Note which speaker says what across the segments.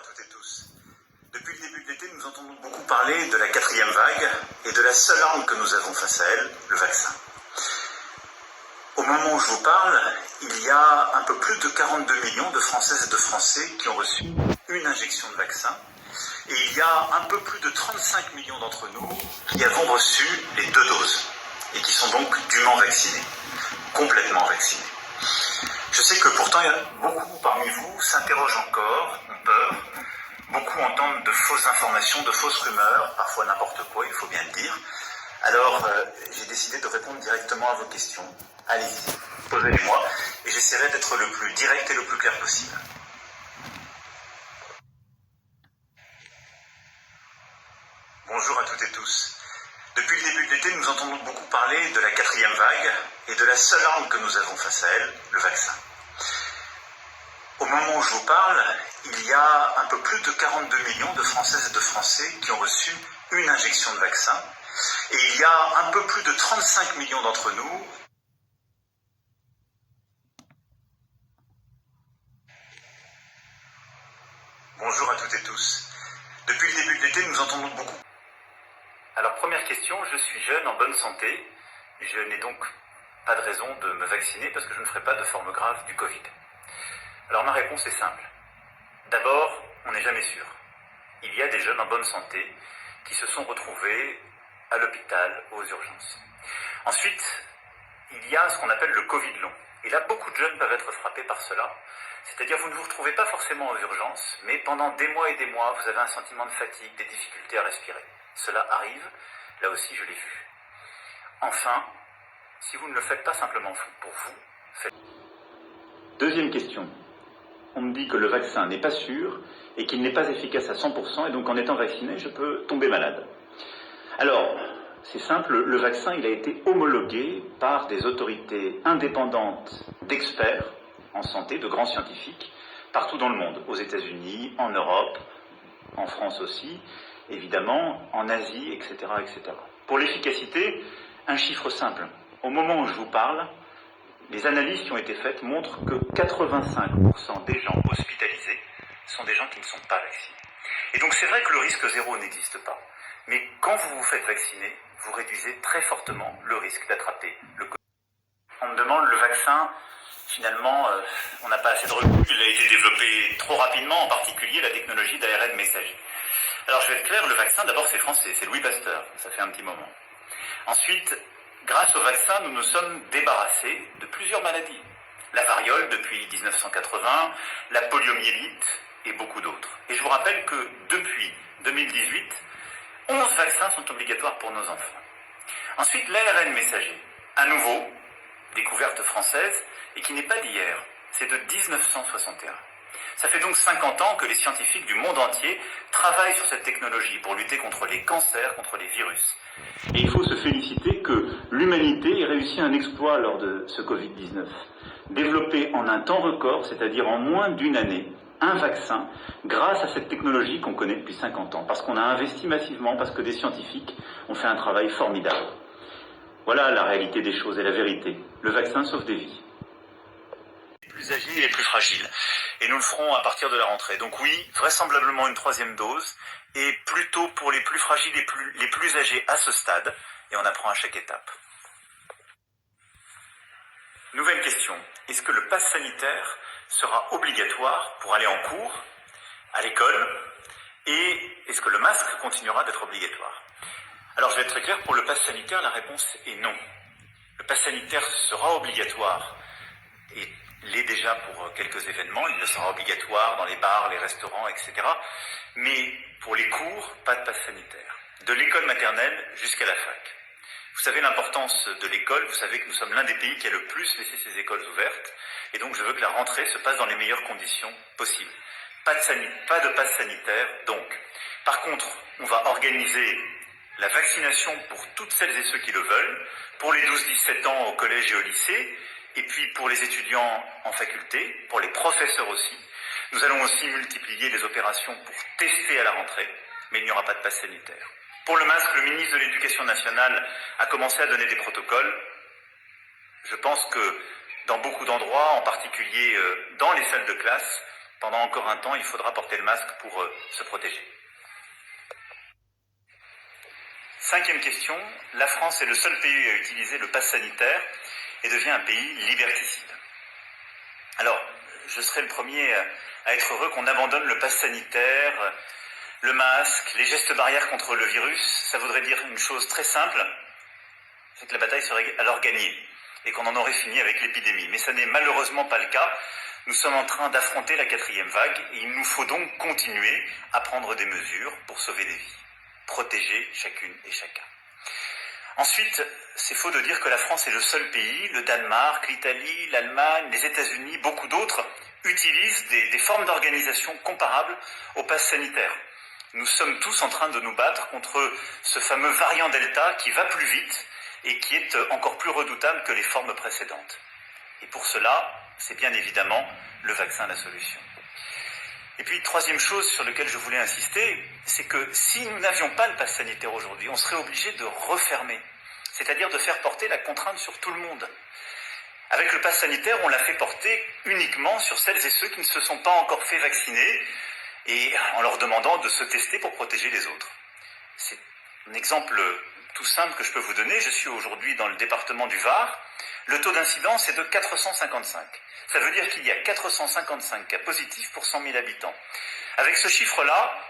Speaker 1: toutes et tous. Depuis le début de l'été, nous entendons beaucoup parler de la quatrième vague et de la seule arme que nous avons face à elle, le vaccin. Au moment où je vous parle, il y a un peu plus de 42 millions de Françaises et de Français qui ont reçu une injection de vaccin. Et il y a un peu plus de 35 millions d'entre nous qui avons reçu les 2 doses et qui sont donc dûment vaccinés, complètement vaccinés. Je sais que pourtant, beaucoup parmi vous s'interrogent encore, ont peur. Beaucoup entendent de fausses informations, de fausses rumeurs, parfois n'importe quoi, il faut bien le dire. Alors, j'ai décidé de répondre directement à vos questions. Allez-y, posez-les-moi, et j'essaierai d'être le plus direct et le plus clair possible. Bonjour à toutes et tous. Depuis le début de l'été, nous entendons beaucoup parler de la quatrième vague et de la seule arme que nous avons face à elle, le vaccin. Au moment où je vous parle, il y a un peu plus de 42 millions de Françaises et de Français qui ont reçu une injection de vaccin. Et il y a un peu plus de 35 millions d'entre nous. Bonjour à toutes et tous. Depuis le début de l'été, nous entendons beaucoup. Alors, première question, je suis jeune, en bonne santé. Je n'ai donc pas de raison de me vacciner parce que je ne ferai pas de forme grave du Covid. Alors, ma réponse est simple. D'abord, on n'est jamais sûr. Il y a des jeunes en bonne santé qui se sont retrouvés à l'hôpital, aux urgences. Ensuite, il y a ce qu'on appelle le Covid long. Et là, beaucoup de jeunes peuvent être frappés par cela. C'est-à-dire, vous ne vous retrouvez pas forcément aux urgences, mais pendant des mois et des mois, vous avez un sentiment de fatigue, des difficultés à respirer. Cela arrive, là aussi je l'ai vu. Enfin, si vous ne le faites pas simplement pour vous, faites... Deuxième question. On me dit que le vaccin n'est pas sûr et qu'il n'est pas efficace à 100%, et donc en étant vacciné, je peux tomber malade. Alors, c'est simple, le vaccin il a été homologué par des autorités indépendantes d'experts en santé, de grands scientifiques, partout dans le monde, aux États-Unis, en Europe, en France aussi, évidemment, en Asie, etc., etc. Pour l'efficacité, un chiffre simple. Au moment où je vous parle, les analyses qui ont été faites montrent que 85% des gens hospitalisés sont des gens qui ne sont pas vaccinés. Et donc c'est vrai que le risque zéro n'existe pas. Mais quand vous vous faites vacciner, vous réduisez très fortement le risque d'attraper le Covid. On me demande le vaccin, finalement, on n'a pas assez de recul. Il a été développé trop rapidement, en particulier la technologie d'ARN messager. Alors je vais être clair, le vaccin, d'abord c'est français, c'est Louis Pasteur, ça fait un petit moment. Ensuite, grâce au vaccin, nous nous sommes débarrassés de plusieurs maladies. La variole depuis 1980, la poliomyélite et beaucoup d'autres. Et je vous rappelle que depuis 2018, 11 vaccins sont obligatoires pour nos enfants. Ensuite, l'ARN messager, à nouveau, découverte française, et qui n'est pas d'hier, c'est de 1961. Ça fait donc 50 ans que les scientifiques du monde entier travaillent sur cette technologie pour lutter contre les cancers, contre les virus. Et il faut se féliciter que l'humanité ait réussi un exploit lors de ce Covid-19. Développer en un temps record, c'est-à-dire en moins d'une année, un vaccin grâce à cette technologie qu'on connaît depuis 50 ans, parce qu'on a investi massivement, parce que des scientifiques ont fait un travail formidable. Voilà la réalité des choses et la vérité. Le vaccin sauve des vies. Les plus âgés et les plus fragiles. Et nous le ferons à partir de la rentrée. Donc oui, vraisemblablement une 3e dose, et plutôt pour les plus fragiles et les plus âgés à ce stade, et on apprend à chaque étape. Nouvelle question. Est-ce que le pass sanitaire sera obligatoire pour aller en cours, à l'école, et est-ce que le masque continuera d'être obligatoire? Alors je vais être très clair, pour le pass sanitaire, la réponse est non. Le pass sanitaire sera obligatoire, et l'est déjà pour quelques événements, il le sera obligatoire dans les bars, les restaurants, etc. Mais pour les cours, pas de pass sanitaire. De l'école maternelle jusqu'à la fac. Vous savez l'importance de l'école, vous savez que nous sommes l'un des pays qui a le plus laissé ses écoles ouvertes, et donc je veux que la rentrée se passe dans les meilleures conditions possibles. Pas de pass sanitaire, donc. Par contre, on va organiser la vaccination pour toutes celles et ceux qui le veulent, pour les 12-17 ans au collège et au lycée, et puis pour les étudiants en faculté, pour les professeurs aussi. Nous allons aussi multiplier les opérations pour tester à la rentrée, mais il n'y aura pas de pass sanitaire. Pour le masque, le ministre de l'Éducation nationale a commencé à donner des protocoles. Je pense que dans beaucoup d'endroits, en particulier dans les salles de classe, Pendant encore un temps, il faudra porter le masque pour se protéger. 5e question, la France est le seul pays à utiliser le pass sanitaire et devient un pays liberticide. Alors, je serai le premier à être heureux qu'on abandonne le pass sanitaire, le masque, les gestes barrières contre le virus. Ça voudrait dire une chose très simple, c'est que la bataille serait alors gagnée et qu'on en aurait fini avec l'épidémie. Mais ça n'est malheureusement pas le cas. Nous sommes en train d'affronter la 4e vague et il nous faut donc continuer à prendre des mesures pour sauver des vies, protéger chacune et chacun. Ensuite, c'est faux de dire que la France est le seul pays. Le Danemark, l'Italie, l'Allemagne, les États-Unis, beaucoup d'autres utilisent des formes d'organisation comparables au pass sanitaire. Nous sommes tous en train de nous battre contre ce fameux variant Delta qui va plus vite et qui est encore plus redoutable que les formes précédentes. Et pour cela, c'est bien évidemment le vaccin la solution. Et puis, 3e chose sur laquelle je voulais insister, c'est que si nous n'avions pas le pass sanitaire aujourd'hui, on serait obligé de refermer, c'est-à-dire de faire porter la contrainte sur tout le monde. Avec le pass sanitaire, on l'a fait porter uniquement sur celles et ceux qui ne se sont pas encore fait vacciner et en leur demandant de se tester pour protéger les autres. C'est un exemple tout simple que je peux vous donner. Je suis aujourd'hui dans le département du Var. Le taux d'incidence est de 455. Ça veut dire qu'il y a 455 cas positifs pour 100 000 habitants. Avec ce chiffre-là,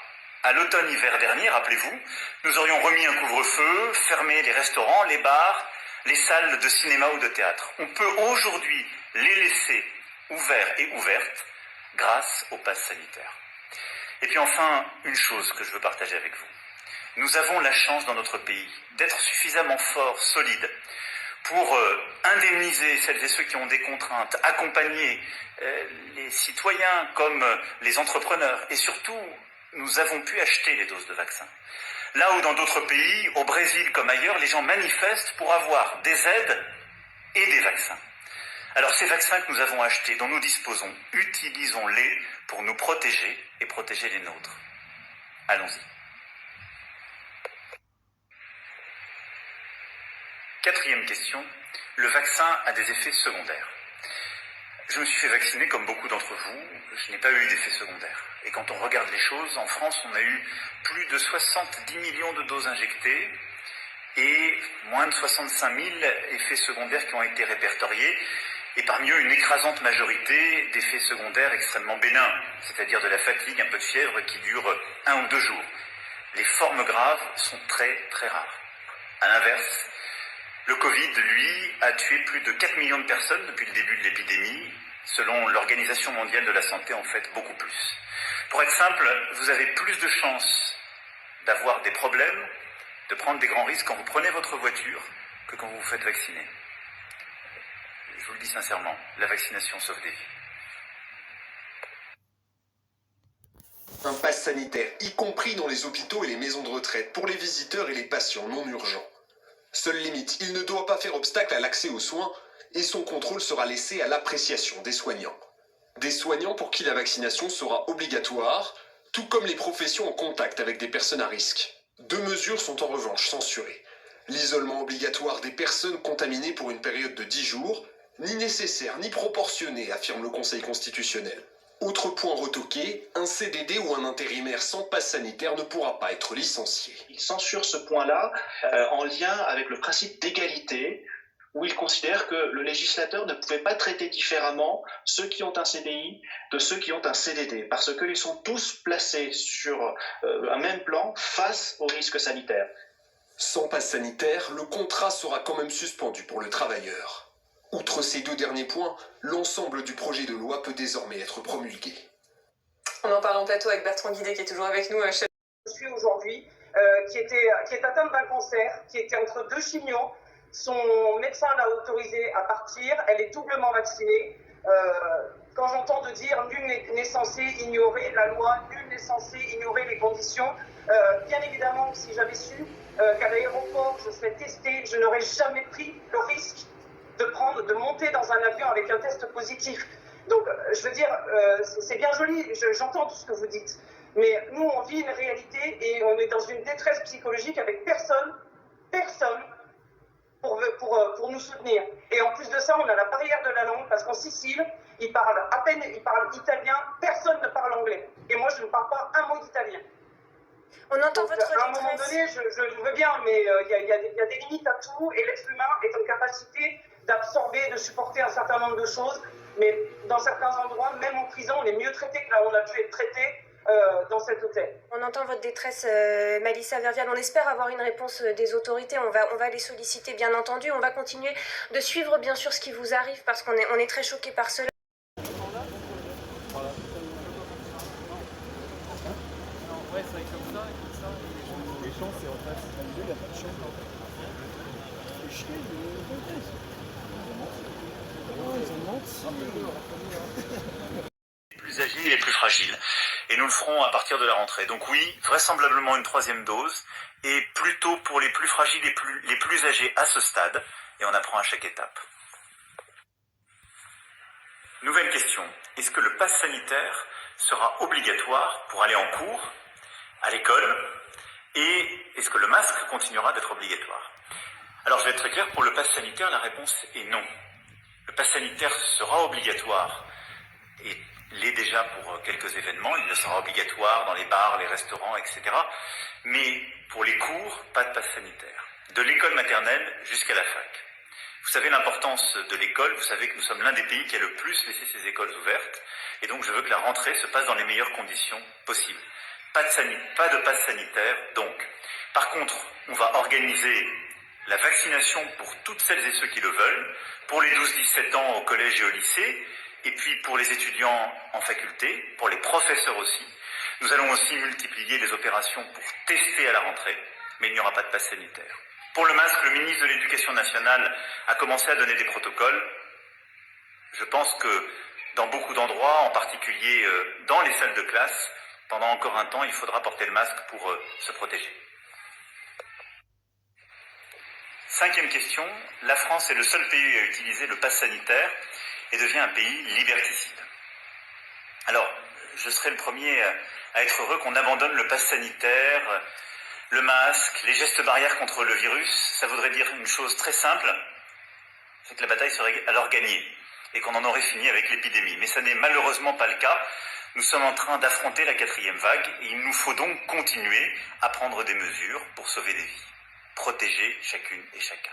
Speaker 1: à l'automne-hiver dernier, rappelez-vous, nous aurions remis un couvre-feu, fermé les restaurants, les bars, les salles de cinéma ou de théâtre. On peut aujourd'hui les laisser ouverts et ouvertes grâce au pass sanitaire. Et puis enfin, une chose que je veux partager avec vous. Nous avons la chance dans notre pays d'être suffisamment forts, solides, pour indemniser celles et ceux qui ont des contraintes, accompagner les citoyens comme les entrepreneurs. Et surtout, nous avons pu acheter les doses de vaccins. Là où dans d'autres pays, au Brésil comme ailleurs, les gens manifestent pour avoir des aides et des vaccins. Alors ces vaccins que nous avons achetés, dont nous disposons, utilisons-les pour nous protéger et protéger les nôtres. Allons-y. 4e question, le vaccin a des effets secondaires. Je me suis fait vacciner comme beaucoup d'entre vous, je n'ai pas eu d'effets secondaires. Et quand on regarde les choses, en France, on a eu plus de 70 millions de doses injectées et moins de 65 000 effets secondaires qui ont été répertoriés. Et parmi eux, une écrasante majorité d'effets secondaires extrêmement bénins, c'est-à-dire de la fatigue, un peu de fièvre qui dure 1 ou 2 jours. Les formes graves sont très très rares. À l'inverse, le Covid, lui, a tué plus de 4 millions de personnes depuis le début de l'épidémie. Selon l'Organisation mondiale de la santé, en fait, beaucoup plus. Pour être simple, vous avez plus de chances d'avoir des problèmes, de prendre des grands risques quand vous prenez votre voiture que quand vous vous faites vacciner. Je vous le dis sincèrement, la vaccination sauve des vies.
Speaker 2: Un pass sanitaire, y compris dans les hôpitaux et les maisons de retraite, pour les visiteurs et les patients non urgents. Seule limite, il ne doit pas faire obstacle à l'accès aux soins et son contrôle sera laissé à l'appréciation des soignants. Des soignants pour qui la vaccination sera obligatoire, tout comme les professions en contact avec des personnes à risque. 2 mesures sont en revanche censurées. L'isolement obligatoire des personnes contaminées pour une période de 10 jours, ni nécessaire ni proportionné, affirme le Conseil constitutionnel. Autre point retoqué, un CDD ou un intérimaire sans passe sanitaire ne pourra pas être licencié.
Speaker 3: Il censure ce point-là en lien avec le principe d'égalité, où il considère que le législateur ne pouvait pas traiter différemment ceux qui ont un CDI de ceux qui ont un CDD, parce qu'ils sont tous placés sur un même plan face aux risques sanitaires.
Speaker 2: Sans passe sanitaire, le contrat sera quand même suspendu pour le travailleur. Outre ces 2 derniers points, l'ensemble du projet de loi peut désormais être promulgué.
Speaker 4: On en parle en plateau avec Bertrand Guidé qui est toujours avec nous.
Speaker 5: Je suis aujourd'hui, qui est atteinte d'un cancer, qui était entre 2 chimios. Son médecin l'a autorisée à partir, elle est doublement vaccinée. Quand j'entends de dire nul n'est censé ignorer la loi, nul n'est censé ignorer les conditions, bien évidemment, si j'avais su qu'à l'aéroport je serais testée, je n'aurais jamais pris le risque de monter dans un avion avec un test positif. Donc, je veux dire, c'est bien joli, j'entends tout ce que vous dites, mais nous, on vit une réalité et on est dans une détresse psychologique avec personne pour nous soutenir. Et en plus de ça, on a la barrière de la langue, parce qu'en Sicile, ils parlent à peine, ils parlent italien, personne ne parle anglais. Et moi, je ne parle pas un mot d'italien.
Speaker 4: On entend
Speaker 5: Donc,
Speaker 4: votre
Speaker 5: à un moment
Speaker 4: détresse.
Speaker 5: donné, je veux bien, mais il y a des limites à tout, et l'être humain est en capacité d'absorber, de supporter un certain nombre de choses, mais dans certains endroits, même en prison, on est mieux traité que là où on a pu être traité dans cet hôtel.
Speaker 4: On entend votre détresse, Mélissa Vervial. On espère avoir une réponse des autorités. On va les solliciter, bien entendu. On va continuer de suivre, bien sûr, ce qui vous arrive, parce qu'on est très choqués par cela.
Speaker 6: Ouais, c'est vrai, comme ça, les champs, c'est en face. Il n'y a pas de champ. C'est chier, ils ont
Speaker 1: Les plus âgés et les plus fragiles. Et nous le ferons à partir de la rentrée. Donc oui, vraisemblablement une 3e dose, et plutôt pour les plus fragiles et les plus âgés à ce stade, et on apprend à chaque étape. Nouvelle question. Est-ce que le pass sanitaire sera obligatoire pour aller en cours, à l'école, et est-ce que le masque continuera d'être obligatoire? Alors je vais être très clair, pour le pass sanitaire, la réponse est non. Le pass sanitaire sera obligatoire, et l'est déjà pour quelques événements, il le sera obligatoire dans les bars, les restaurants, etc. Mais pour les cours, pas de pass sanitaire. De l'école maternelle jusqu'à la fac. Vous savez l'importance de l'école, vous savez que nous sommes l'un des pays qui a le plus laissé ses écoles ouvertes, et donc je veux que la rentrée se passe dans les meilleures conditions possibles. Pas de pass sanitaire, donc. Par contre, on va organiser la vaccination pour toutes celles et ceux qui le veulent, pour les 12-17 ans au collège et au lycée, et puis pour les étudiants en faculté, pour les professeurs aussi. Nous allons aussi multiplier les opérations pour tester à la rentrée, mais il n'y aura pas de pass sanitaire. Pour le masque, le ministre de l'Éducation nationale a commencé à donner des protocoles. Je pense que dans beaucoup d'endroits, en particulier dans les salles de classe, pendant encore un temps, il faudra porter le masque pour se protéger. 5e question, la France est le seul pays à utiliser le pass sanitaire et devient un pays liberticide. Alors, je serai le premier à être heureux qu'on abandonne le pass sanitaire, le masque, les gestes barrières contre le virus. Ça voudrait dire une chose très simple, c'est que la bataille serait alors gagnée et qu'on en aurait fini avec l'épidémie. Mais ça n'est malheureusement pas le cas. Nous sommes en train d'affronter la 4e vague et il nous faut donc continuer à prendre des mesures pour sauver des vies, protéger chacune et chacun.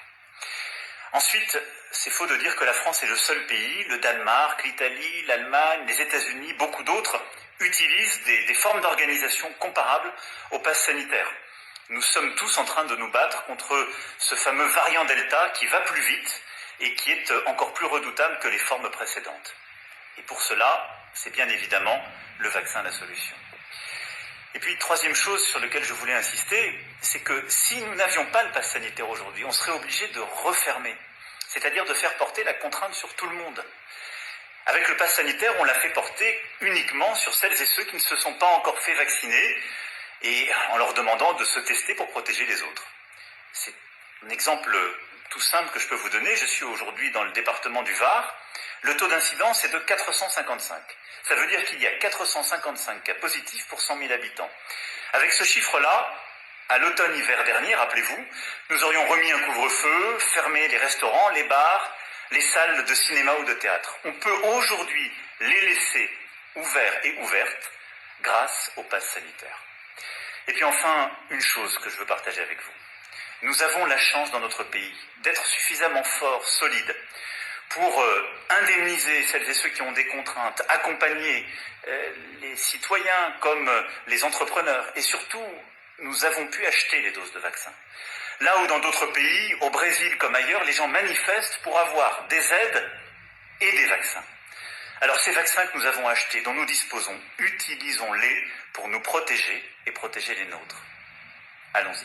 Speaker 1: Ensuite, c'est faux de dire que la France est le seul pays. Le Danemark, l'Italie, l'Allemagne, les États-Unis, beaucoup d'autres utilisent des formes d'organisation comparables au pass sanitaire. Nous sommes tous en train de nous battre contre ce fameux variant Delta qui va plus vite et qui est encore plus redoutable que les formes précédentes. Et pour cela, c'est bien évidemment le vaccin la solution. Et puis, 3e chose sur laquelle je voulais insister, c'est que si nous n'avions pas le pass sanitaire aujourd'hui, on serait obligé de refermer, c'est-à-dire de faire porter la contrainte sur tout le monde. Avec le pass sanitaire, on l'a fait porter uniquement sur celles et ceux qui ne se sont pas encore fait vacciner, et en leur demandant de se tester pour protéger les autres. C'est un exemple tout simple que je peux vous donner. Je suis aujourd'hui dans le département du Var. Le taux d'incidence est de 455. Ça veut dire qu'il y a 455 cas positifs pour 100 000 habitants. Avec ce chiffre-là, à l'automne-hiver dernier, rappelez-vous, nous aurions remis un couvre-feu, fermé les restaurants, les bars, les salles de cinéma ou de théâtre. On peut aujourd'hui les laisser ouverts et ouvertes grâce au pass sanitaire. Et puis enfin, une chose que je veux partager avec vous. Nous avons la chance dans notre pays d'être suffisamment forts, solides, pour indemniser celles et ceux qui ont des contraintes, accompagner les citoyens comme les entrepreneurs. Et surtout, nous avons pu acheter les doses de vaccins. Là où dans d'autres pays, au Brésil comme ailleurs, les gens manifestent pour avoir des aides et des vaccins. Alors ces vaccins que nous avons achetés, dont nous disposons, utilisons-les pour nous protéger et protéger les nôtres. Allons-y.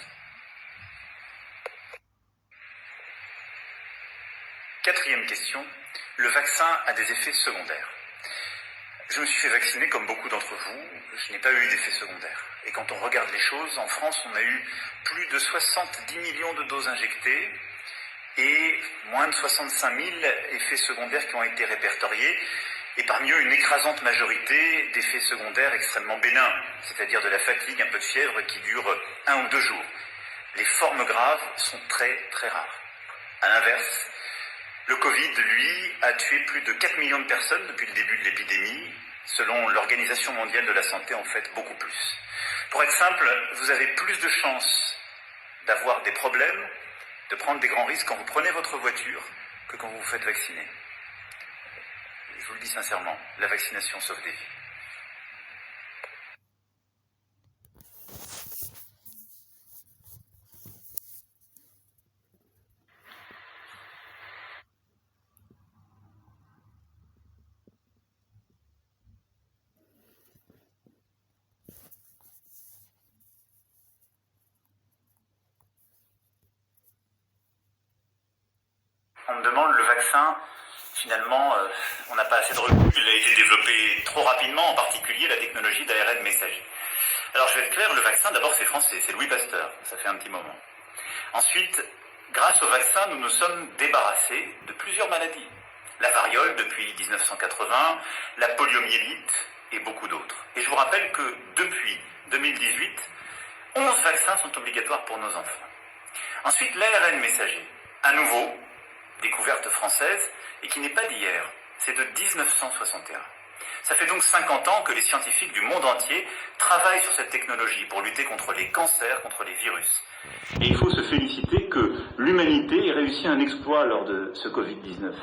Speaker 1: 4e question, le vaccin a des effets secondaires. Je me suis fait vacciner comme beaucoup d'entre vous, je n'ai pas eu d'effets secondaires. Et quand on regarde les choses, en France, on a eu plus de 70 millions de doses injectées et moins de 65 000 effets secondaires qui ont été répertoriés. Et parmi eux, une écrasante majorité d'effets secondaires extrêmement bénins, c'est-à-dire de la fatigue, un peu de fièvre qui dure 1 ou 2 jours. Les formes graves sont très très rares. À l'inverse, Le Covid, lui, a tué plus de 4 millions de personnes depuis le début de l'épidémie. Selon l'Organisation mondiale de la santé, en fait, beaucoup plus. Pour être simple, vous avez plus de chances d'avoir des problèmes, de prendre des grands risques quand vous prenez votre voiture que quand vous vous faites vacciner. Je vous le dis sincèrement, la vaccination sauve des vies. On me demande le vaccin, finalement, on n'a pas assez de recul, il a été développé trop rapidement, en particulier la technologie d'ARN messager. Alors je vais être clair, le vaccin d'abord c'est français, c'est Louis Pasteur, ça fait un petit moment. Ensuite, grâce au vaccin, nous nous sommes débarrassés de plusieurs maladies. La variole depuis 1980, la poliomyélite et beaucoup d'autres. Et je vous rappelle que depuis 2018, 11 vaccins sont obligatoires pour nos enfants. Ensuite, l'ARN messager, à nouveau, découverte française, et qui n'est pas d'hier, c'est de 1961. Ça fait donc 50 ans que les scientifiques du monde entier travaillent sur cette technologie pour lutter contre les cancers, contre les virus. Et il faut se féliciter que l'humanité ait réussi un exploit lors de ce Covid-19.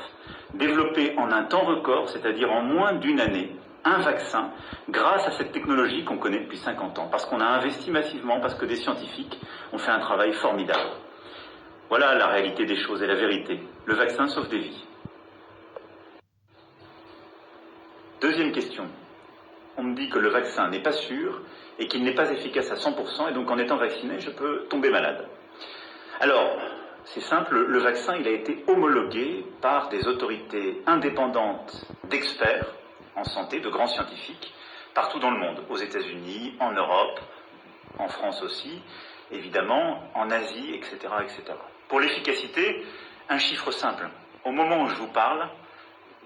Speaker 1: Développer en un temps record, c'est-à-dire en moins d'une année, un vaccin grâce à cette technologie qu'on connaît depuis 50 ans. Parce qu'on a investi massivement, parce que des scientifiques ont fait un travail formidable. Voilà la réalité des choses et la vérité. Le vaccin sauve des vies. Deuxième question. On me dit que le vaccin n'est pas sûr et qu'il n'est pas efficace à 100% et donc en étant vacciné, je peux tomber malade. Alors, c'est simple, le vaccin il a été homologué par des autorités indépendantes d'experts en santé, de grands scientifiques, partout dans le monde, aux États-Unis, en Europe, en France aussi, évidemment, en Asie, etc., etc. Pour l'efficacité, un chiffre simple. Au moment où je vous parle,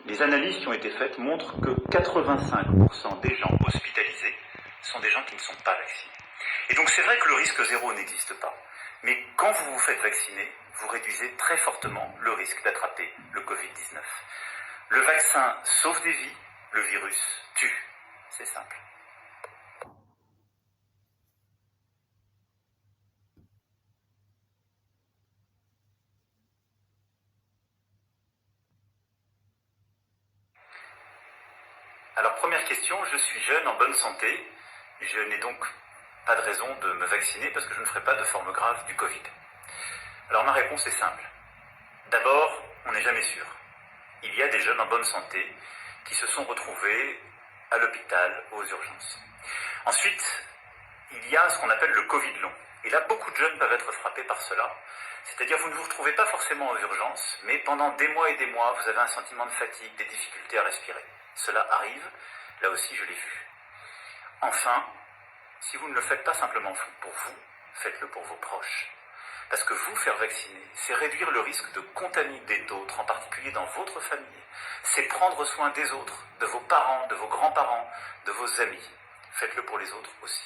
Speaker 1: les analyses qui ont été faites montrent que 85% des gens hospitalisés sont des gens qui ne sont pas vaccinés. Et donc c'est vrai que le risque zéro n'existe pas. Mais quand vous vous faites vacciner, vous réduisez très fortement le risque d'attraper le Covid-19. Le vaccin sauve des vies, le virus tue. C'est simple. Alors première question, je suis jeune, en bonne santé. Je n'ai donc pas de raison de me vacciner parce que je ne ferai pas de forme grave du Covid. Alors ma réponse est simple. D'abord, on n'est jamais sûr. Il y a des jeunes en bonne santé qui se sont retrouvés à l'hôpital, aux urgences. Ensuite, il y a ce qu'on appelle le Covid long. Et là, beaucoup de jeunes peuvent être frappés par cela. C'est-à-dire, vous ne vous retrouvez pas forcément aux urgences, mais pendant des mois et des mois, vous avez un sentiment de fatigue, des difficultés à respirer. Cela arrive, là aussi je l'ai vu. Enfin, si vous ne le faites pas simplement pour vous, faites-le pour vos proches. Parce que vous faire vacciner, c'est réduire le risque de contaminer d'autres, en particulier dans votre famille. C'est prendre soin des autres, de vos parents, de vos grands-parents, de vos amis. Faites-le pour les autres aussi.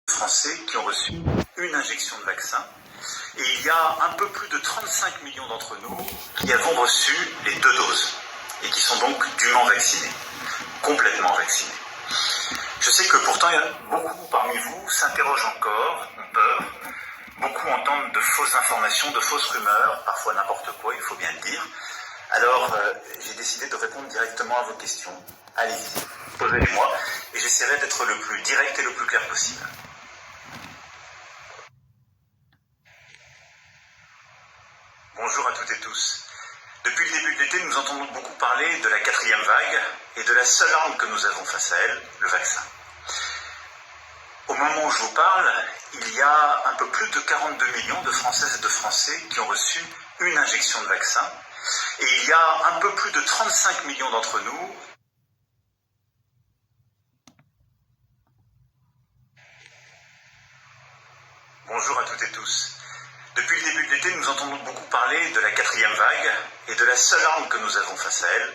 Speaker 1: Français qui ont reçu une injection de vaccin et il y a un peu plus de 35 millions d'entre nous qui avons reçu les 2 doses et qui sont donc dûment vaccinés, complètement vaccinés. Je sais que pourtant, beaucoup parmi vous s'interrogent encore, ont peur. Beaucoup entendent de fausses informations, de fausses rumeurs, parfois n'importe quoi, il faut bien le dire. Alors, j'ai décidé de répondre directement à vos questions. Allez-y, posez-les-moi, et j'essaierai d'être le plus direct et le plus clair possible. Bonjour à toutes et tous. Depuis le début de l'été, nous entendons beaucoup parler de la 4e vague et de la seule arme que nous avons face à elle, le vaccin. Au moment où je vous parle, il y a un peu plus de 42 millions de Françaises et de Français qui ont reçu une injection de vaccin, et il y a un peu plus de 35 millions d'entre nous Bonjour à toutes et tous. Depuis le début de l'été, nous entendons beaucoup parler de la 4e vague et de la seule arme que nous avons face à elle,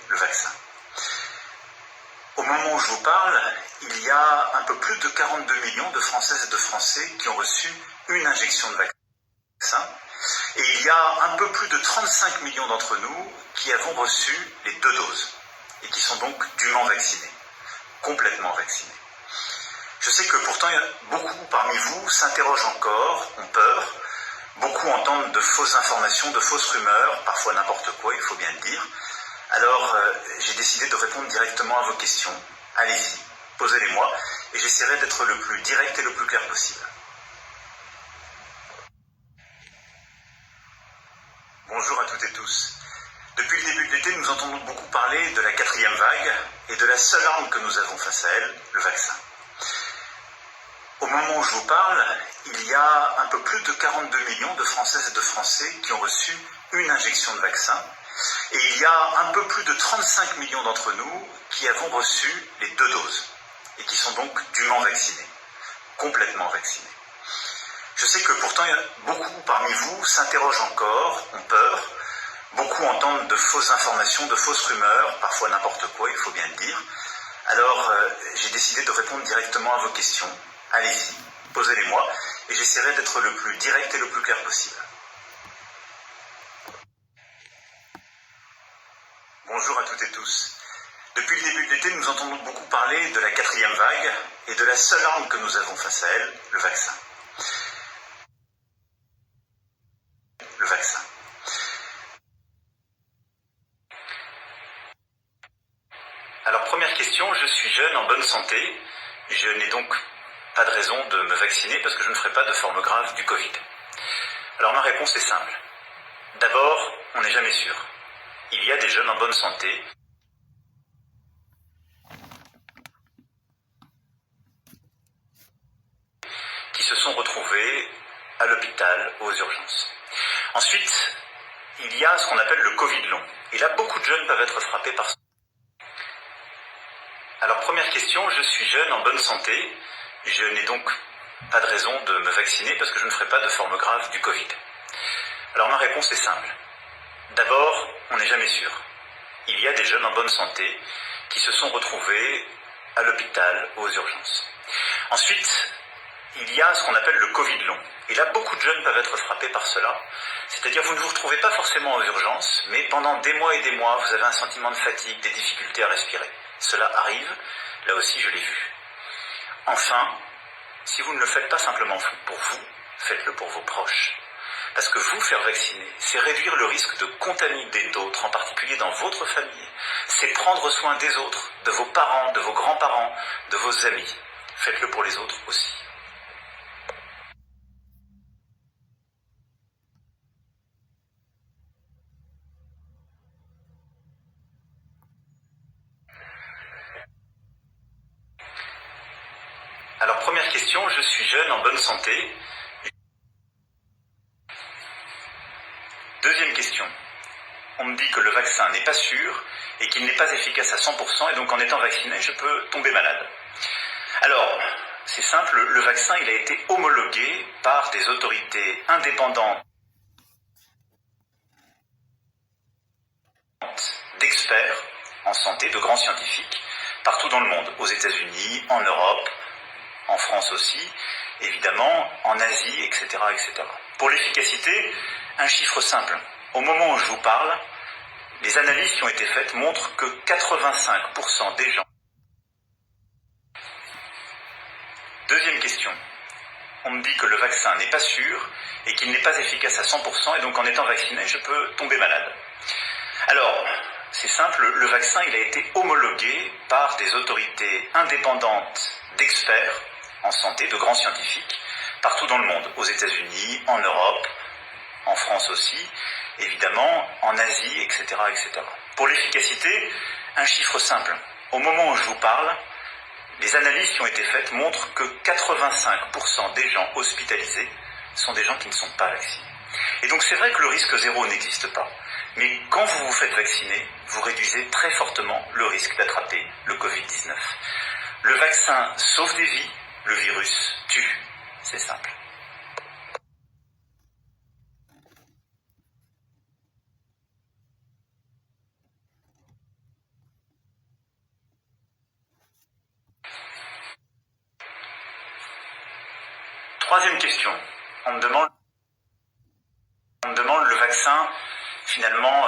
Speaker 1: le vaccin. Au moment où je vous parle, il y a un peu plus de 42 millions de Françaises et de Français qui ont reçu une injection de vaccin, et il y a un peu plus de 35 millions d'entre nous qui avons reçu les 2 doses, et qui sont donc dûment vaccinés, complètement vaccinés. Je sais que pourtant, beaucoup parmi vous s'interrogent encore, ont peur. Beaucoup entendent de fausses informations, de fausses rumeurs, parfois n'importe quoi, il faut bien le dire. Alors, j'ai décidé de répondre directement à vos questions. Allez-y, posez-les-moi, et j'essaierai d'être le plus direct et le plus clair possible. Bonjour à toutes et tous. Depuis le début de l'été, nous entendons beaucoup parler de la 4e vague et de la seule arme que nous avons face à elle, le vaccin. Au moment où je vous parle, il y a un peu plus de 42 millions de Françaises et de Français qui ont reçu une injection de vaccin, et il y a un peu plus de 35 millions d'entre nous qui avons reçu les 2 doses, et qui sont donc dûment vaccinés, complètement vaccinés. Je sais que pourtant, beaucoup parmi vous s'interrogent encore, ont peur. Beaucoup entendent de fausses informations, de fausses rumeurs, parfois n'importe quoi, il faut bien le dire. Alors, j'ai décidé de répondre directement à vos questions. Allez-y, posez-les-moi, et j'essaierai d'être le plus direct et le plus clair possible. Bonjour à toutes et tous. Depuis le début de l'été, nous entendons beaucoup parler de la 4e vague et de la seule arme que nous avons face à elle, le vaccin. Le vaccin. Alors, première question, je suis jeune, en bonne santé. Je n'ai donc pas de raison de me vacciner parce que je ne ferai pas de forme grave du Covid. Alors, ma réponse est simple. D'abord, on n'est jamais sûr. Il y a des jeunes en bonne santé qui se sont retrouvés à l'hôpital, aux urgences. Ensuite, il y a ce qu'on appelle le Covid long. Et là, beaucoup de jeunes peuvent être frappés par ça. Alors, première question, je suis jeune, en bonne santé. Je n'ai donc pas de raison de me vacciner parce que je ne ferai pas de forme grave du Covid. Alors, ma réponse est simple. D'abord, on n'est jamais sûr. Il y a des jeunes en bonne santé qui se sont retrouvés à l'hôpital, aux urgences. Ensuite, il y a ce qu'on appelle le Covid long. Et là, beaucoup de jeunes peuvent être frappés par cela. C'est-à-dire, vous ne vous retrouvez pas forcément aux urgences, mais pendant des mois et des mois, vous avez un sentiment de fatigue, des difficultés à respirer. Cela arrive, là aussi je l'ai vu. Enfin, si vous ne le faites pas simplement pour vous, faites-le pour vos proches. Parce que vous faire vacciner, c'est réduire le risque de contaminer d'autres, en particulier dans votre famille. C'est prendre soin des autres, de vos parents, de vos grands-parents, de vos amis. Faites-le pour les autres aussi. Alors, première question, je suis jeune, en bonne santé. Deuxième question. On me dit que le vaccin n'est pas sûr et qu'il n'est pas efficace à 100% et donc en étant vacciné, je peux tomber malade. Alors, c'est simple, le vaccin il a été homologué par des autorités indépendantes d'experts en santé, de grands scientifiques, partout dans le monde, aux États-Unis, en Europe, en France aussi, évidemment, en Asie, etc., etc. Pour l'efficacité, un chiffre simple. Au moment où je vous parle, Les analyses qui ont été faites montrent que 85% des gens... Deuxième question. On me dit que le vaccin n'est pas sûr et qu'il n'est pas efficace à 100% et donc en étant vacciné, je peux tomber malade. Alors, c'est simple, le vaccin il a été homologué par des autorités indépendantes d'experts en santé, de grands scientifiques, partout dans le monde, aux États-Unis, en Europe, en France aussi, évidemment, en Asie, etc., etc. Pour l'efficacité, un chiffre simple. Au moment où je vous parle, les analyses qui ont été faites montrent que 85% des gens hospitalisés sont des gens qui ne sont pas vaccinés. Et donc c'est vrai que le risque zéro n'existe pas. Mais quand vous vous faites vacciner, vous réduisez très fortement le risque d'attraper le Covid-19. Le vaccin sauve des vies, le virus tue. C'est simple. Troisième question. On me demande le vaccin, finalement,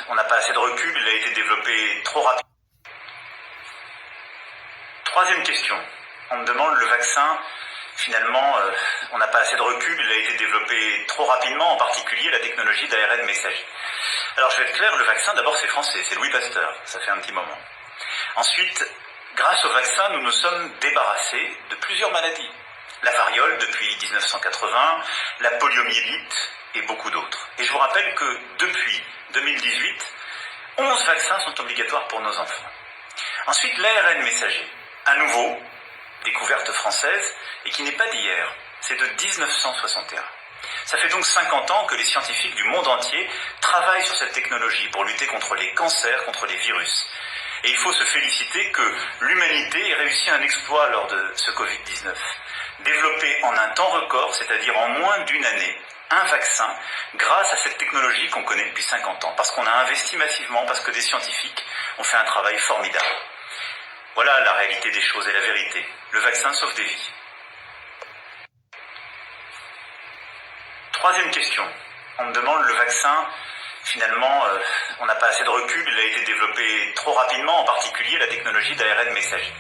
Speaker 1: on n'a pas assez de recul, il a été développé trop rapidement. Troisième question. On me demande le vaccin, finalement, on n'a pas assez de recul, il a été développé trop rapidement, en particulier la technologie d'ARN messager. Alors je vais être clair, le vaccin, d'abord c'est français, c'est Louis Pasteur, ça fait un petit moment. Ensuite, grâce au vaccin, nous nous sommes débarrassés de plusieurs maladies. La variole depuis 1980, la poliomyélite et beaucoup d'autres. Et je vous rappelle que depuis 2018, 11 vaccins sont obligatoires pour nos enfants. Ensuite, l'ARN messager, à nouveau, découverte française, et qui n'est pas d'hier, c'est de 1961. Ça fait donc 50 ans que les scientifiques du monde entier travaillent sur cette technologie pour lutter contre les cancers, contre les virus. Et il faut se féliciter que l'humanité ait réussi un exploit lors de ce Covid-19. Développer en un temps record, c'est-à-dire en moins d'une année, un vaccin grâce à cette technologie qu'on connaît depuis 50 ans. Parce qu'on a investi massivement, parce que des scientifiques ont fait un travail formidable. Voilà la réalité des choses et la vérité. Le vaccin sauve des vies. Troisième question. On me demande le vaccin, finalement, on n'a pas assez de recul, il a été développé trop rapidement, en particulier la technologie d'ARN messager.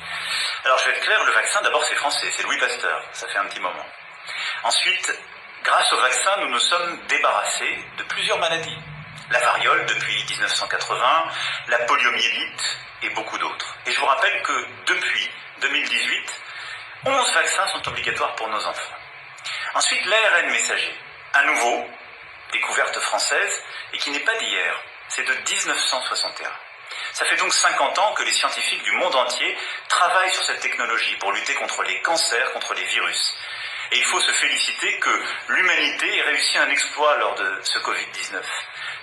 Speaker 1: Alors je vais être clair, le vaccin, d'abord c'est français, c'est Louis Pasteur, ça fait un petit moment. Ensuite, grâce au vaccin, nous nous sommes débarrassés de plusieurs maladies. La variole depuis 1980, la poliomyélite et beaucoup d'autres. Et je vous rappelle que depuis 2018, 11 vaccins sont obligatoires pour nos enfants. Ensuite, l'ARN messager, à nouveau, découverte française, et qui n'est pas d'hier, c'est de 1961. Ça fait donc 50 ans que les scientifiques du monde entier travaillent sur cette technologie pour lutter contre les cancers, contre les virus. Et il faut se féliciter que l'humanité ait réussi un exploit lors de ce Covid-19.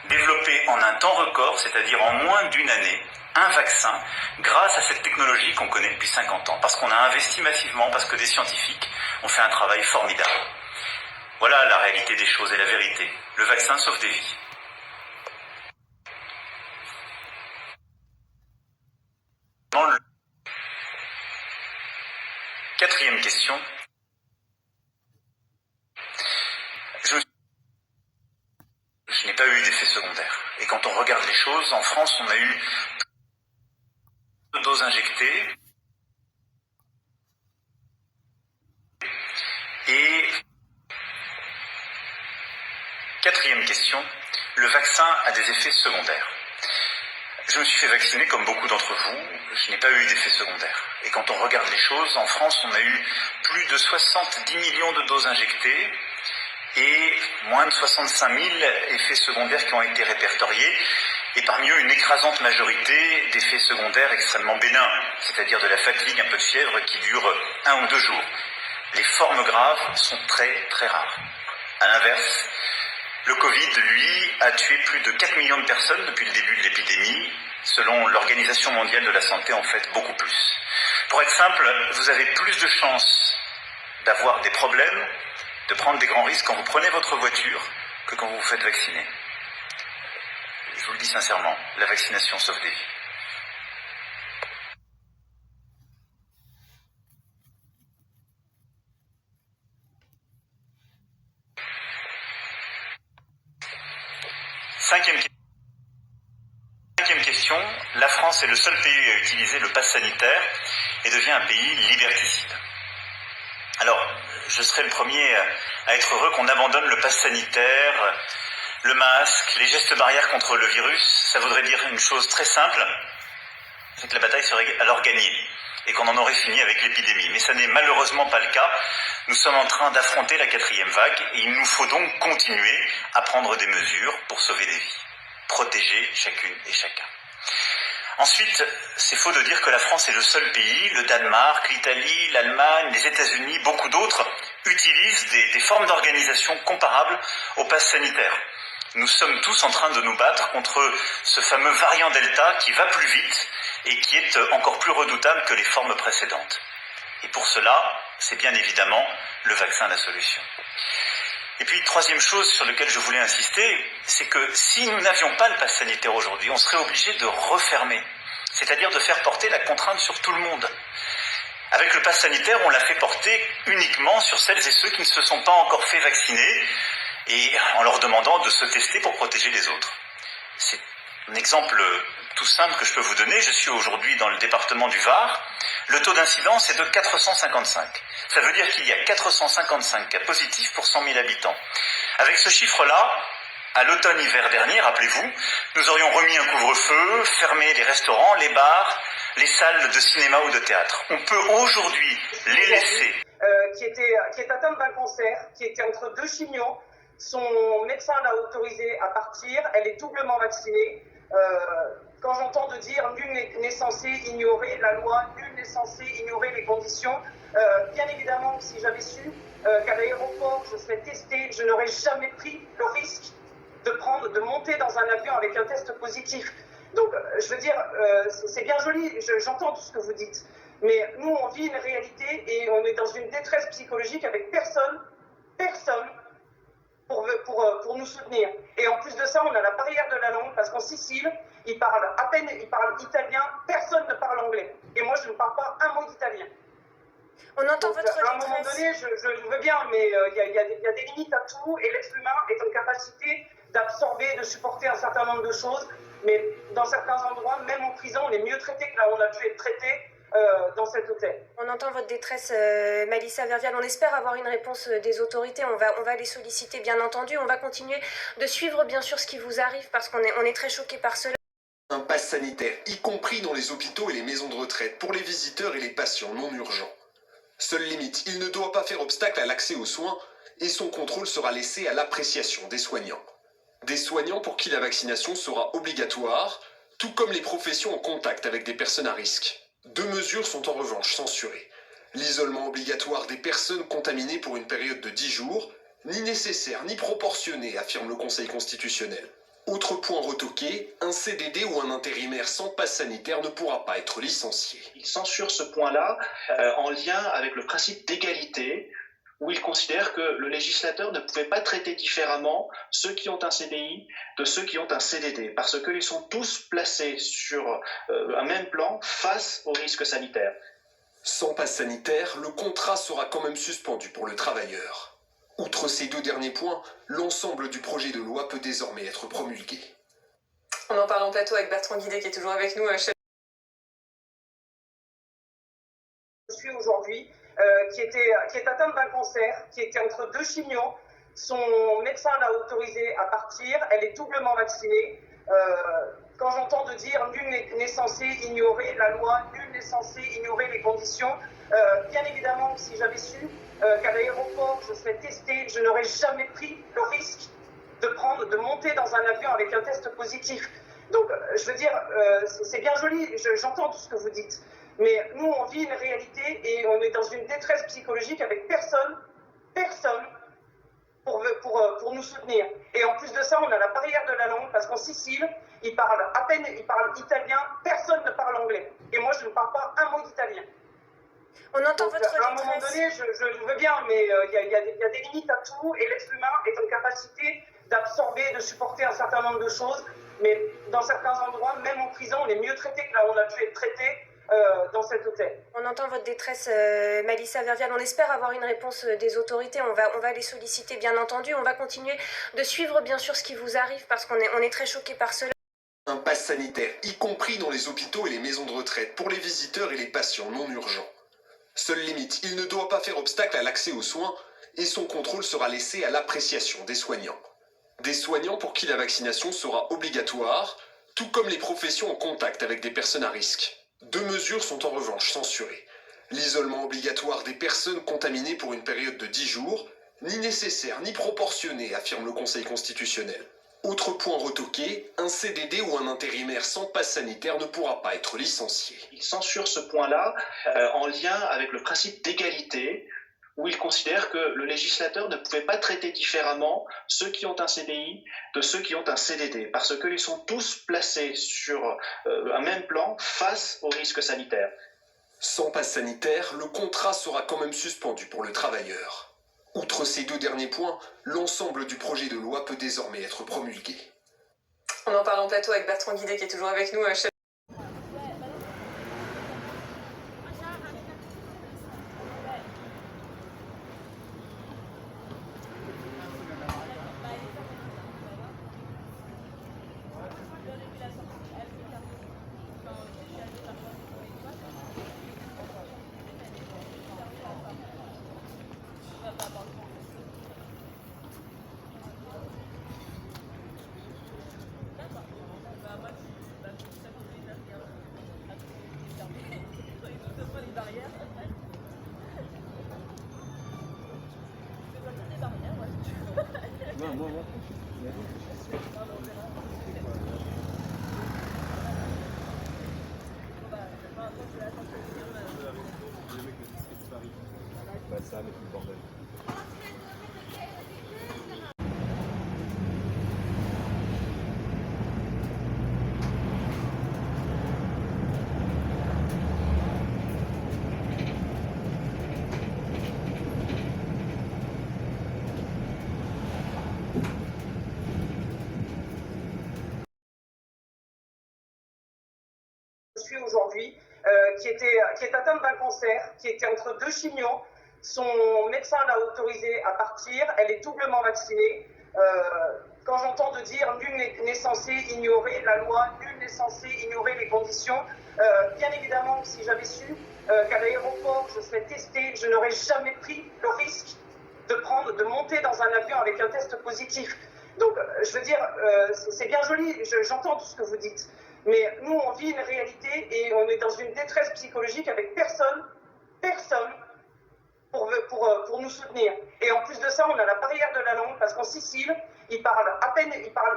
Speaker 1: Développer en un temps record, c'est-à-dire en moins d'une année, un vaccin grâce à cette technologie qu'on connaît depuis 50 ans. Parce qu'on a investi massivement, parce que des scientifiques ont fait un travail formidable. Voilà la réalité des choses et la vérité. Le vaccin sauve des vies. Quatrième question. Je n'ai pas eu d'effet secondaire. Et quand on regarde les choses, en France, on a eu de doses injectées et quatrième question, le vaccin a des effets secondaires. Je me suis fait vacciner comme beaucoup d'entre vous, je n'ai pas eu d'effets secondaires. Et quand on regarde les choses, en France, on a eu plus de 70 millions de doses injectées et moins de 65 000 effets secondaires qui ont été répertoriés, et parmi eux une écrasante majorité d'effets secondaires extrêmement bénins, c'est-à-dire de la fatigue, un peu de fièvre qui dure 1 ou 2 jours. Les formes graves sont très très rares. À l'inverse, le Covid, lui, a tué plus de 4 millions de personnes depuis le début de l'épidémie. Selon l'Organisation mondiale de la santé, en fait beaucoup plus. Pour être simple, vous avez plus de chances d'avoir des problèmes, de prendre des grands risques quand vous prenez votre voiture que quand vous vous faites vacciner. Je vous le dis sincèrement, la vaccination sauve des vies. Cinquième question. La France est le seul pays à utiliser le pass sanitaire et devient un pays liberticide. Alors, je serai le premier à être heureux qu'on abandonne le pass sanitaire, le masque, les gestes barrières contre le virus. Ça voudrait dire une chose très simple, c'est que la bataille serait alors gagnée et qu'on en aurait fini avec l'épidémie. Mais ça n'est malheureusement pas le cas. Nous sommes en train d'affronter la 4e vague et il nous faut donc continuer à prendre des mesures pour sauver des vies, protéger chacune et chacun. Ensuite, c'est faux de dire que la France est le seul pays. Le Danemark, l'Italie, l'Allemagne, les États-Unis, beaucoup d'autres utilisent des formes d'organisation comparables au pass sanitaire. Nous sommes tous en train de nous battre contre ce fameux variant Delta qui va plus vite et qui est encore plus redoutable que les formes précédentes. Et pour cela, c'est bien évidemment le vaccin la solution. Et puis, troisième chose sur laquelle je voulais insister, c'est que si nous n'avions pas le pass sanitaire aujourd'hui, on serait obligé de refermer, c'est-à-dire de faire porter la contrainte sur tout le monde. Avec le pass sanitaire, on l'a fait porter uniquement sur celles et ceux qui ne se sont pas encore fait vacciner et en leur demandant de se tester pour protéger les autres. C'est un exemple tout simple que je peux vous donner. Je suis aujourd'hui dans le département du Var. Le taux d'incidence est de 455. Ça veut dire qu'il y a 455 cas positifs pour 100 000 habitants. Avec ce chiffre-là, à l'automne-hiver dernier, rappelez-vous, nous aurions remis un couvre-feu, fermé les restaurants, les bars, les salles de cinéma ou de théâtre. On peut aujourd'hui les laisser.
Speaker 5: Qui est atteinte d'un cancer, qui était entre 2 chimios. Son médecin l'a autorisée à partir. Elle est doublement vaccinée. Quand j'entends de dire nul n'est censé ignorer la loi, nul n'est censé ignorer les conditions, bien évidemment, si j'avais su qu'à l'aéroport je serais testée, je n'aurais jamais pris le risque de monter dans un avion avec un test positif. Donc, je veux dire, c'est bien joli, j'entends tout ce que vous dites, mais nous, on vit une réalité et on est dans une détresse psychologique avec personne pour nous soutenir. Et en plus de ça, on a la barrière de la langue, parce qu'en Sicile, ils parlent italien, personne ne parle anglais. Et moi, je ne parle pas un mot d'italien.
Speaker 4: On entend
Speaker 5: Donc,
Speaker 4: votre
Speaker 5: à un moment
Speaker 4: détresse.
Speaker 5: donné, je veux bien, mais il y a des limites à tout, et l'être humain est en capacité d'absorber, de supporter un certain nombre de choses, mais dans certains endroits, même en prison, on est mieux traité que là où on a pu être traité dans cet hôtel.
Speaker 4: On entend votre détresse, Mélissa Vervial. On espère avoir une réponse des autorités. On va les solliciter, bien entendu. On va continuer de suivre, bien sûr, ce qui vous arrive, parce qu'on est très choqués par cela.
Speaker 2: Un pass sanitaire, y compris dans les hôpitaux et les maisons de retraite, pour les visiteurs et les patients non urgents. Seule limite, il ne doit pas faire obstacle à l'accès aux soins et son contrôle sera laissé à l'appréciation des soignants. Des soignants pour qui la vaccination sera obligatoire, tout comme les professions en contact avec des personnes à risque. 2 mesures sont en revanche censurées. L'isolement obligatoire des personnes contaminées pour une période de 10 jours, ni nécessaire ni proportionné, affirme le Conseil constitutionnel. Autre point retoqué, un CDD ou un intérimaire sans passe sanitaire ne pourra pas être licencié.
Speaker 3: Il censure ce point-là en lien avec le principe d'égalité, où il considère que le législateur ne pouvait pas traiter différemment ceux qui ont un CDI de ceux qui ont un CDD, parce qu'ils sont tous placés sur un même plan face aux risques sanitaires.
Speaker 2: Sans passe sanitaire, le contrat sera quand même suspendu pour le travailleur. Outre ces 2 derniers points, l'ensemble du projet de loi peut désormais être promulgué.
Speaker 7: On en parle en plateau avec Bertrand Guidé qui est toujours avec nous.
Speaker 5: Je suis aujourd'hui, qui est atteinte d'un cancer, qui était entre 2 chimios. Son médecin l'a autorisée à partir. Elle est doublement vaccinée. Quand j'entends de dire nul n'est censé ignorer la loi, nul n'est censé ignorer les conditions, bien évidemment, si j'avais su qu'à l'aéroport je serais testée, je n'aurais jamais pris le risque de monter dans un avion avec un test positif. Donc, je veux dire, c'est bien joli, j'entends tout ce que vous dites, mais nous, on vit une réalité et on est dans une détresse psychologique avec personne pour nous soutenir. Et en plus de ça, on a la barrière de la langue, parce qu'en Sicile, ils parlent italien, personne ne parle anglais. Et moi, je ne parle pas un mot d'italien.
Speaker 4: On entend
Speaker 5: Donc,
Speaker 4: votre
Speaker 5: à un moment
Speaker 4: détresse.
Speaker 5: donné, je veux bien, mais il y a des limites à tout, et l'être humain est en capacité d'absorber, de supporter un certain nombre de choses, mais dans certains endroits, même en prison, on est mieux traité que là où on a pu être traité dans cet hôtel.
Speaker 4: On entend votre détresse, Mélissa Vervial. On espère avoir une réponse des autorités. On va les solliciter, bien entendu. On va continuer de suivre, bien sûr, ce qui vous arrive, parce qu'on est très choqués par cela.
Speaker 2: Un pass sanitaire, y compris dans les hôpitaux et les maisons de retraite, pour les visiteurs et les patients non urgents. Seule limite, il ne doit pas faire obstacle à l'accès aux soins et son contrôle sera laissé à l'appréciation des soignants. Des soignants pour qui la vaccination sera obligatoire, tout comme les professions en contact avec des personnes à risque. Deux mesures sont en revanche censurées. L'isolement obligatoire des personnes contaminées pour une période de 10 jours, ni nécessaire ni proportionné, affirme le Conseil constitutionnel. Autre point retoqué, un CDD ou un intérimaire sans passe sanitaire ne pourra pas être licencié.
Speaker 3: Il censure ce point-là en lien avec le principe d'égalité, où il considère que le législateur ne pouvait pas traiter différemment ceux qui ont un CDI de ceux qui ont un CDD, parce qu'ils sont tous placés sur un même plan face aux risques sanitaires.
Speaker 2: Sans passe sanitaire, le contrat sera quand même suspendu pour le travailleur. Outre ces deux derniers points, l'ensemble du projet de loi peut désormais être promulgué.
Speaker 7: On en parle en plateau avec Bertrand Guidé qui est toujours avec nous, chef.
Speaker 6: Ça avec le bordel.
Speaker 5: Aujourd'hui, qui est atteinte d'un cancer, qui était entre deux chimios. Son médecin l'a autorisée à partir, elle est doublement vaccinée. Quand j'entends de dire nul n'est censé ignorer la loi, nul n'est censé ignorer les conditions, bien évidemment, si j'avais su qu'à l'aéroport je serais testée, je n'aurais jamais pris le risque de monter dans un avion avec un test positif. Donc, je veux dire, c'est bien joli, j'entends tout ce que vous dites. Mais nous, on vit une réalité et on est dans une détresse psychologique avec personne pour nous soutenir. Et en plus de ça, on a la barrière de la langue parce qu'en Sicile, ils parlent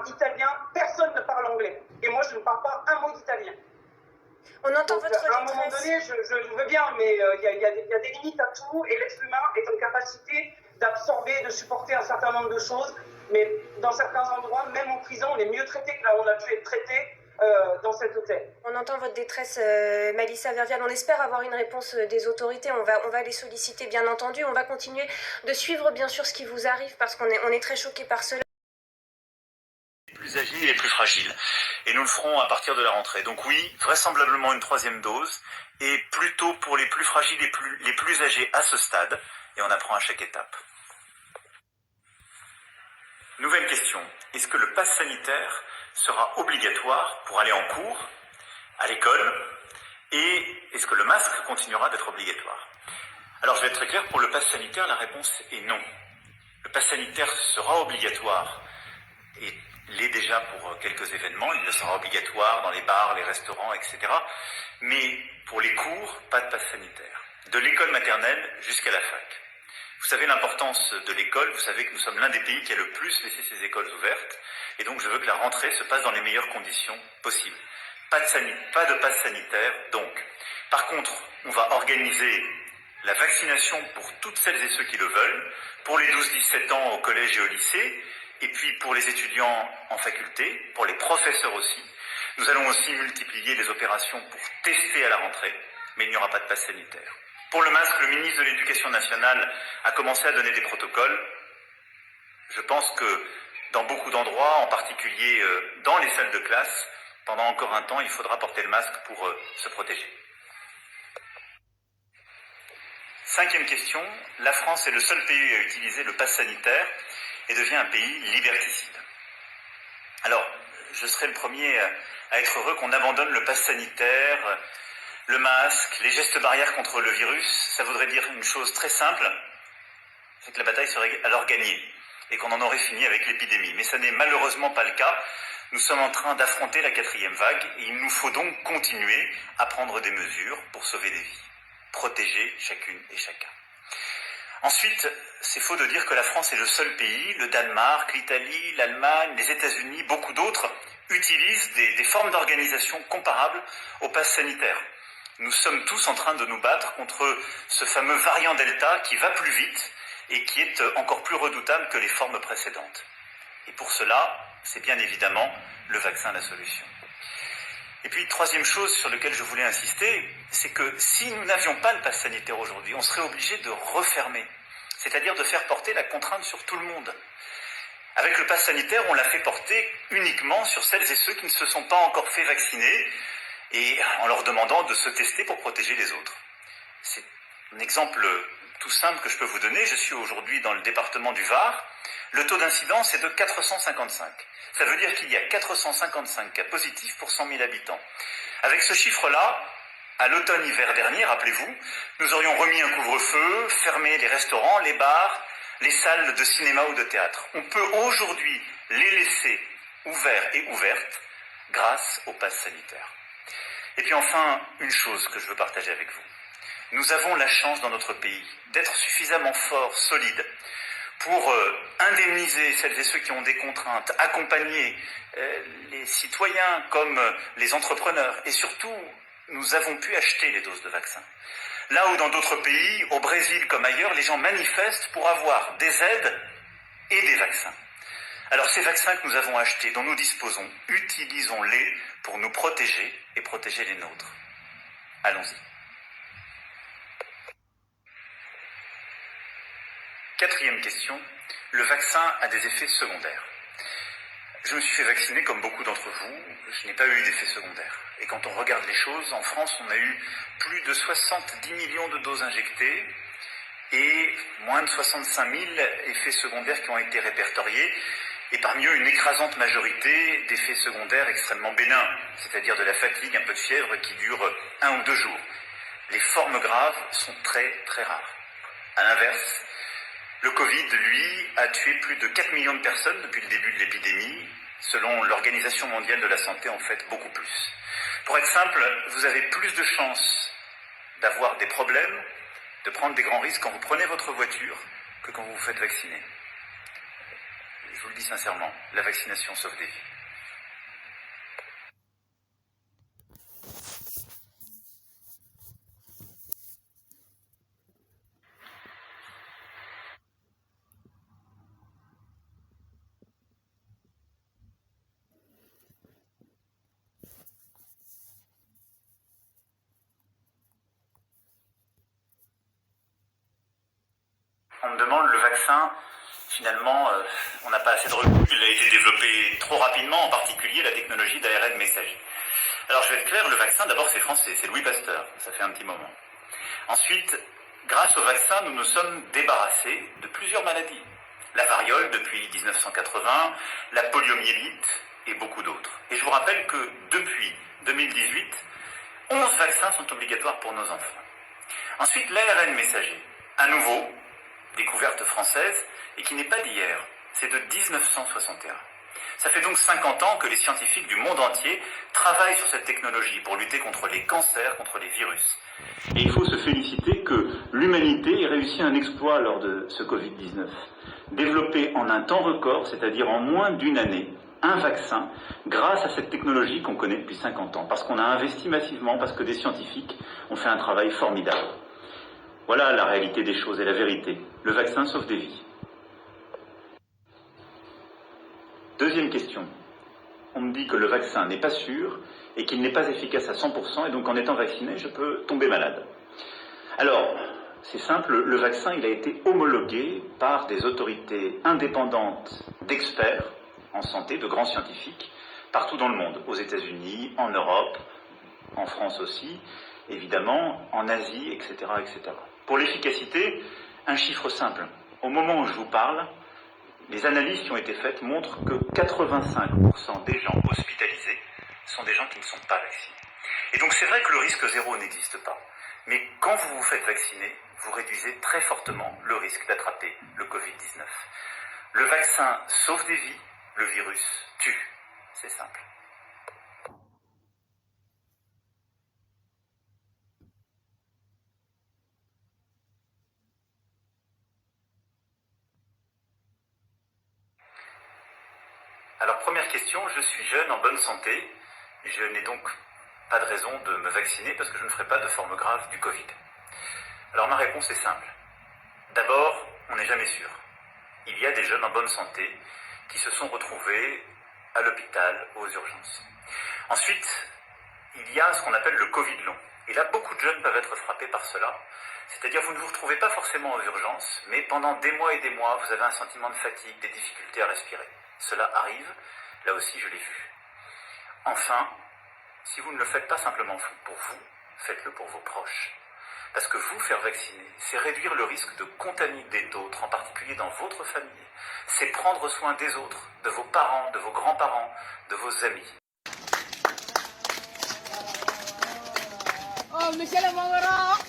Speaker 5: italien, personne ne parle anglais. Et moi, je ne parle pas un mot d'italien.
Speaker 4: On entend
Speaker 5: Donc,
Speaker 4: votre détresse.
Speaker 5: à un moment donné, je veux bien, mais il y a des limites à tout et l'être humain est en capacité d'absorber, de supporter un certain nombre de choses. Mais dans certains endroits, même en prison, on est mieux traité que là où on a pu être traité. Dans cet hôtel.
Speaker 4: On entend votre détresse, Mélissa Vervial. On espère avoir une réponse des autorités. On va les solliciter, bien entendu. On va continuer de suivre, bien sûr, ce qui vous arrive parce qu'on est très choqués par cela.
Speaker 1: Les plus âgés et les plus fragiles. Et nous le ferons à partir de la rentrée. Donc oui, vraisemblablement une troisième dose, et plutôt pour les plus fragiles et les plus âgés à ce stade. Et on apprend à chaque étape. Nouvelle question. Est-ce que le pass sanitaire sera obligatoire pour aller en cours, à l'école, et est-ce que le masque continuera d'être obligatoire? Alors je vais être très clair, pour le pass sanitaire, la réponse est non. Le pass sanitaire sera obligatoire, et l'est déjà pour quelques événements, il le sera obligatoire dans les bars, les restaurants, etc. Mais pour les cours, pas de pass sanitaire. De l'école maternelle jusqu'à la fac. Vous savez l'importance de l'école, vous savez que nous sommes l'un des pays qui a le plus laissé ses écoles ouvertes, et donc je veux que la rentrée se passe dans les meilleures conditions possibles. Pas de passe sanitaire, donc. Par contre, on va organiser la vaccination pour toutes celles et ceux qui le veulent, pour les 12-17 ans au collège et au lycée, et puis pour les étudiants en faculté, pour les professeurs aussi. Nous allons aussi multiplier les opérations pour tester à la rentrée, mais il n'y aura pas de passe sanitaire. Pour le masque, le ministre de l'Éducation nationale a commencé à donner des protocoles. Je pense que dans beaucoup d'endroits, en particulier dans les salles de classe, pendant encore un temps, il faudra porter le masque pour se protéger. Cinquième question, la France est le seul pays à utiliser le pass sanitaire et devient un pays liberticide. Alors, je serai le premier à être heureux qu'on abandonne le pass sanitaire, le masque, les gestes barrières contre le virus. Ça voudrait dire une chose très simple, c'est que la bataille serait alors gagnée et qu'on en aurait fini avec l'épidémie. Mais ça n'est malheureusement pas le cas. Nous sommes en train d'affronter la 4e vague et il nous faut donc continuer à prendre des mesures pour sauver des vies, protéger chacune et chacun. Ensuite, c'est faux de dire que la France est le seul pays. Le Danemark, l'Italie, l'Allemagne, les États-Unis, beaucoup d'autres utilisent des formes d'organisation comparables au pass sanitaire. Nous sommes tous en train de nous battre contre ce fameux variant Delta qui va plus vite et qui est encore plus redoutable que les formes précédentes. Et pour cela, c'est bien évidemment le vaccin la solution. Et puis, troisième chose sur laquelle je voulais insister, c'est que si nous n'avions pas le pass sanitaire aujourd'hui, on serait obligé de refermer, c'est-à-dire de faire porter la contrainte sur tout le monde. Avec le pass sanitaire, on l'a fait porter uniquement sur celles et ceux qui ne se sont pas encore fait vacciner et en leur demandant de se tester pour protéger les autres. C'est un exemple tout simple que je peux vous donner. Je suis aujourd'hui dans le département du Var. Le taux d'incidence est de 455. Ça veut dire qu'il y a 455 cas positifs pour 100 000 habitants. Avec ce chiffre-là, à l'automne-hiver dernier, rappelez-vous, nous aurions remis un couvre-feu, fermé les restaurants, les bars, les salles de cinéma ou de théâtre. On peut aujourd'hui les laisser ouverts et ouvertes grâce au pass sanitaire. Et puis enfin, une chose que je veux partager avec vous. Nous avons la chance dans notre pays d'être suffisamment forts, solides, pour indemniser celles et ceux qui ont des contraintes, accompagner les citoyens comme les entrepreneurs. Et surtout, nous avons pu acheter les doses de vaccins. Là où dans d'autres pays, au Brésil comme ailleurs, les gens manifestent pour avoir des aides et des vaccins. Alors ces vaccins que nous avons achetés, dont nous disposons, utilisons-les pour nous protéger et protéger les nôtres. Allons-y. 4e question, le vaccin a des effets secondaires. Je me suis fait vacciner comme beaucoup d'entre vous, je n'ai pas eu d'effets secondaires. Et quand on regarde les choses, en France, on a eu plus de 70 millions de doses injectées et moins de 65 000 effets secondaires qui ont été répertoriés. Et parmi eux, une écrasante majorité d'effets secondaires extrêmement bénins, c'est-à-dire de la fatigue, un peu de fièvre qui dure 1 ou 2 jours. Les formes graves sont très très rares. À l'inverse, le Covid, lui, a tué plus de 4 millions de personnes depuis le début de l'épidémie. Selon l'Organisation mondiale de la santé, en fait, beaucoup plus. Pour être simple, vous avez plus de chances d'avoir des problèmes, de prendre des grands risques quand vous prenez votre voiture que quand vous vous faites vacciner. Je vous le dis sincèrement, la vaccination sauve des vies. On me demande le vaccin, finalement, on n'a pas assez de recul, il a été développé trop rapidement, en particulier la technologie d'ARN messager. Alors je vais être clair, le vaccin, d'abord c'est français, c'est Louis Pasteur, ça fait un petit moment. Ensuite, grâce au vaccin, nous nous sommes débarrassés de plusieurs maladies. La variole depuis 1980, la poliomyélite et beaucoup d'autres. Et je vous rappelle que depuis 2018, 11 vaccins sont obligatoires pour nos enfants. Ensuite, l'ARN messager, à nouveau, découverte française, et qui n'est pas d'hier, c'est de 1961. Ça fait donc 50 ans que les scientifiques du monde entier travaillent sur cette technologie pour lutter contre les cancers, contre les virus. Et il faut se féliciter que l'humanité ait réussi un exploit lors de ce Covid-19. Développer en un temps record, c'est-à-dire en moins d'une année, un vaccin grâce à cette technologie qu'on connaît depuis 50 ans. Parce qu'on a investi massivement, parce que des scientifiques ont fait un travail formidable. Voilà la réalité des choses et la vérité. Le vaccin sauve des vies. Deuxième question. On me dit que le vaccin n'est pas sûr et qu'il n'est pas efficace à 100% et donc en étant vacciné, je peux tomber malade. Alors, c'est simple, le vaccin il a été homologué par des autorités indépendantes d'experts en santé, de grands scientifiques, partout dans le monde, aux États-Unis, en Europe, en France aussi, évidemment, en Asie, etc., etc. Pour l'efficacité, un chiffre simple. Au moment où je vous parle, les analyses qui ont été faites montrent que 85% des gens hospitalisés sont des gens qui ne sont pas vaccinés. Et donc c'est vrai que le risque zéro n'existe pas. Mais quand vous vous faites vacciner, vous réduisez très fortement le risque d'attraper le Covid-19. Le vaccin sauve des vies, le virus tue. C'est simple. Alors première question, je suis jeune, en bonne santé. Je n'ai donc pas de raison de me vacciner parce que je ne ferai pas de forme grave du Covid. Alors ma réponse est simple. D'abord, on n'est jamais sûr. Il y a des jeunes en bonne santé qui se sont retrouvés à l'hôpital, aux urgences. Ensuite, il y a ce qu'on appelle le Covid long. Et là, beaucoup de jeunes peuvent être frappés par cela. C'est-à-dire, vous ne vous retrouvez pas forcément aux urgences, mais pendant des mois et des mois, vous avez un sentiment de fatigue, des difficultés à respirer. Cela arrive, là aussi je l'ai vu. Enfin, si vous ne le faites pas simplement pour vous, faites-le pour vos proches. Parce que vous faire vacciner, c'est réduire le risque de contaminer d'autres, en particulier dans votre famille. C'est prendre soin des autres, de vos parents, de vos grands-parents, de vos amis.
Speaker 8: Oh, Michel Mangoro!